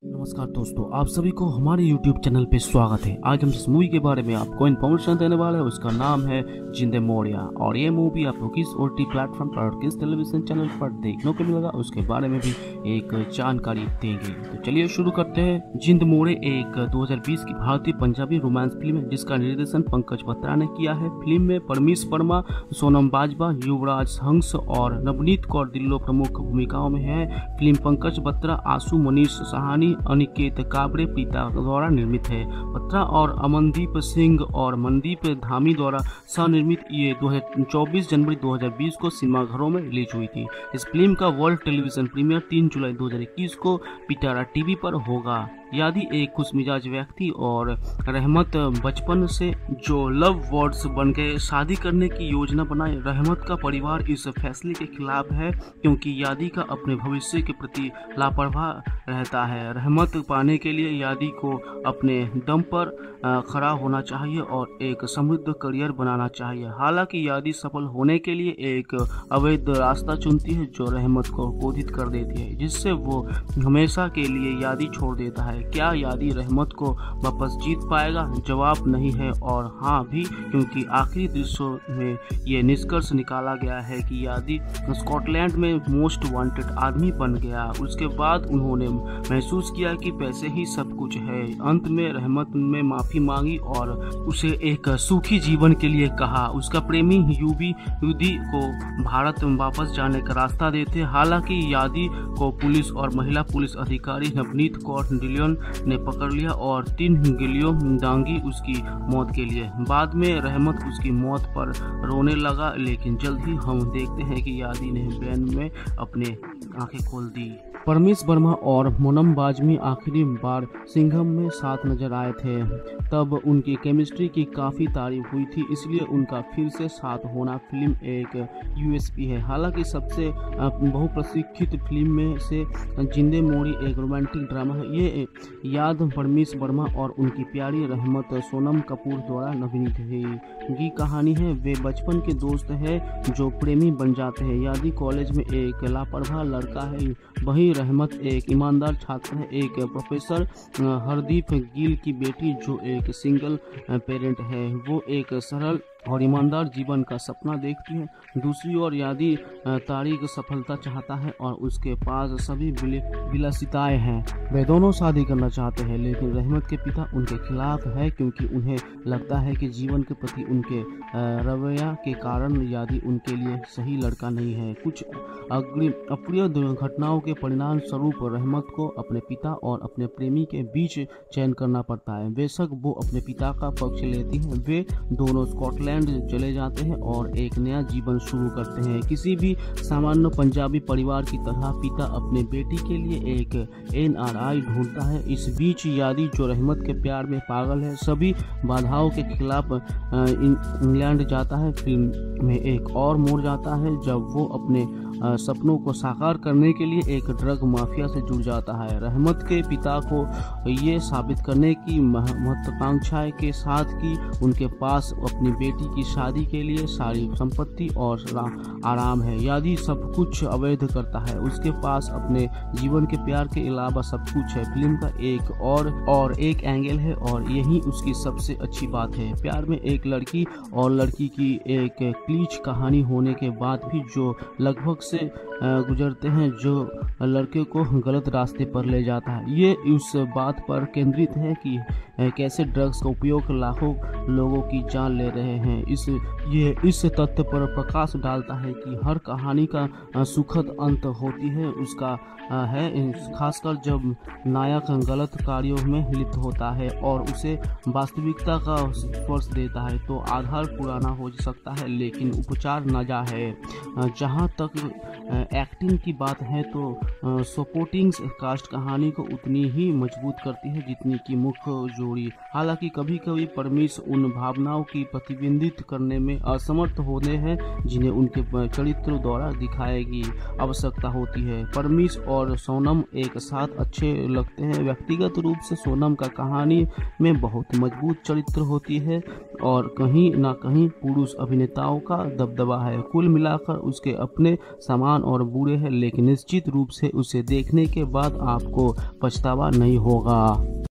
नमस्कार दोस्तों, आप सभी को हमारे YouTube चैनल पे स्वागत है। आज हम जिस मूवी के बारे में आपको इन्फॉर्मेशन देने वाले हैं उसका नाम है जिंदे मोरिया। और ये मूवी आपको किस OTT प्लेटफॉर्म पर और किस टेलीविजन चैनल पर देखने को मिलेगा उसके बारे में भी एक जानकारी देंगे। तो चलिए शुरू करते हैं। जिंद मोरे एक 2020 की भारतीय पंजाबी रोमांस फिल्म है जिसका निर्देशन पंकज बत्रा ने किया है। फिल्म में परमीश वर्मा, सोनम बाजवा, युवराज हंस और नवनीत कौर दिल्लो प्रमुख भूमिकाओं में है। फिल्म पंकज बत्रा, आशु मनीष सहानी, अनिकेत काबरे पिता द्वारा निर्मित है। बत्रा और अमनदीप सिंह और मनदीप धामी द्वारा सह-निर्मित ये 24 जनवरी 2020 को सिनेमाघरों में रिलीज हुई थी। इस फिल्म का वर्ल्ड टेलीविजन प्रीमियर 3 जुलाई 2021 को पिटारा टीवी पर होगा। यादी एक खुशमिजाज व्यक्ति और रहमत बचपन से जो लव वर्ड्स बन गए शादी करने की योजना बनाए। रहमत का परिवार इस फैसले के खिलाफ है क्योंकि यादी का अपने भविष्य के प्रति लापरवाह रहता है। रहमत पाने के लिए यादी को अपने दम पर खड़ा होना चाहिए और एक समृद्ध करियर बनाना चाहिए। हालांकि यादी सफल होने के लिए एक अवैध रास्ता चुनती है जो रहमत को क्रोधित कर देती है, जिससे वो हमेशा के लिए यादी छोड़ देता है। क्या यादी रहमत को वापस जीत पाएगा? जवाब नहीं है और हाँ भी, क्योंकि आखिरी दृश्यों में ये निष्कर्ष निकाला गया है कि यादी स्कॉटलैंड में मोस्ट वांटेड आदमी बन गया। उसके बाद उन्होंने महसूस किया कि पैसे ही सब कुछ है। अंत में रहमत ने माफी मांगी और उसे एक सुखी जीवन के लिए कहा। उसका प्रेमी युदी को भारत वापस जाने का रास्ता देते। हालांकि यादी को पुलिस और महिला पुलिस अधिकारी नवनीत कौर दिल्लो ने पकड़ लिया और 3 गिलियों दांगी उसकी मौत के लिए। बाद में रहमत उसकी मौत पर रोने लगा, लेकिन जल्द ही हम देखते हैं कि यादी ने बैन में अपने आंखें खोल दी। परमीश वर्मा और मोनम बाजमी आखिरी बार सिंघम में साथ नजर आए थे, तब उनकी केमिस्ट्री की काफ़ी तारीफ हुई थी, इसलिए उनका फिर से साथ होना फिल्म एक USP है। हालांकि सबसे बहुप्रतीक्षित फिल्म में से जिंदे मोरी एक रोमांटिक ड्रामा है। ये याद परमीश वर्मा और उनकी प्यारी रहमत सोनम कपूर द्वारा नवीनीत की कहानी है। वे बचपन के दोस्त हैं जो प्रेमी बन जाते हैं। यादी कॉलेज में एक लापरवाह लड़का है, वहीं रहमत एक ईमानदार छात्र है। एक प्रोफेसर हरदीप गिल की बेटी जो एक सिंगल पेरेंट है, वो एक सरल और ईमानदार जीवन का सपना देखती है। दूसरी ओर यादी तारीख सफलता चाहता है और उसके पास सभी विलासिताएं हैं। वे दोनों शादी करना चाहते हैं, लेकिन रहमत के पिता उनके खिलाफ है क्योंकि उन्हें लगता है कि जीवन के प्रति उनके रवैया के कारण यादी उनके लिए सही लड़का नहीं है। कुछ अप्रिय घटनाओं के परिणाम स्वरूप रहमत को अपने पिता और अपने प्रेमी के बीच चयन करना पड़ता है। बेशक वो अपने पिता का पक्ष लेती है। वे दोनों स्कॉटलैंड चले जाते हैं और एक नया जीवन शुरू करते हैं। किसी भी सामान्य पंजाबी परिवार की तरह पिता अपने बेटी के लिए एक NRI ढूंढता है। इस बीच यादी जो रहमत के प्यार में पागल है, सभी बाधाओं के खिलाफ इंग्लैंड जाता है। फिल्म में एक और मोड़ जाता है जब वो अपने सपनों को साकार करने के लिए एक ड्रग माफिया से जुड़ जाता है। रहमत के पिता को ये साबित करने की महत्वाकांक्षा के साथ कि उनके पास अपनी बेटी की शादी के लिए सारी संपत्ति और आराम है। यादी सब कुछ अवैध करता है, उसके पास अपने जीवन के प्यार के अलावा सब कुछ है। फिल्म का एक और एक एंगल है और यही उसकी सबसे अच्छी बात है। प्यार में एक लड़की और लड़की की एक क्लीच कहानी होने के बाद भी जो लगभग से गुजरते हैं जो लड़के को गलत रास्ते पर ले जाता है। ये उस बात पर केंद्रित है कि कैसे ड्रग्स का उपयोग लाखों लोगों की जान ले रहे हैं। इस तथ्य पर प्रकाश डालता है कि हर कहानी का सुखद अंत होती है उसका है, खासकर जब नायक गलत कार्यों में लिप्त होता है और उसे वास्तविकता का स्पर्श देता है तो आधार पुराना हो सकता है लेकिन उपचार नया है। जहाँ तक एक्टिंग की बात है तो सपोर्टिंग कास्ट कहानी को उतनी ही मजबूत करती है जितनी कि मुख्य जोड़ी। हालांकि कभी कभी परमीश उन भावनाओं की प्रतिबिंबित करने में असमर्थ होते हैं जिन्हें उनके चरित्र द्वारा दिखाने की आवश्यकता होती है। परमीश और सोनम एक साथ अच्छे लगते हैं। व्यक्तिगत रूप से सोनम का कहानी में बहुत मजबूत चरित्र होती है और कहीं ना कहीं पुरुष अभिनेताओं का दबदबा है। कुल मिलाकर उसके अपने सामान और बुरे हैं, लेकिन निश्चित रूप से उसे देखने के बाद आपको पछतावा नहीं होगा।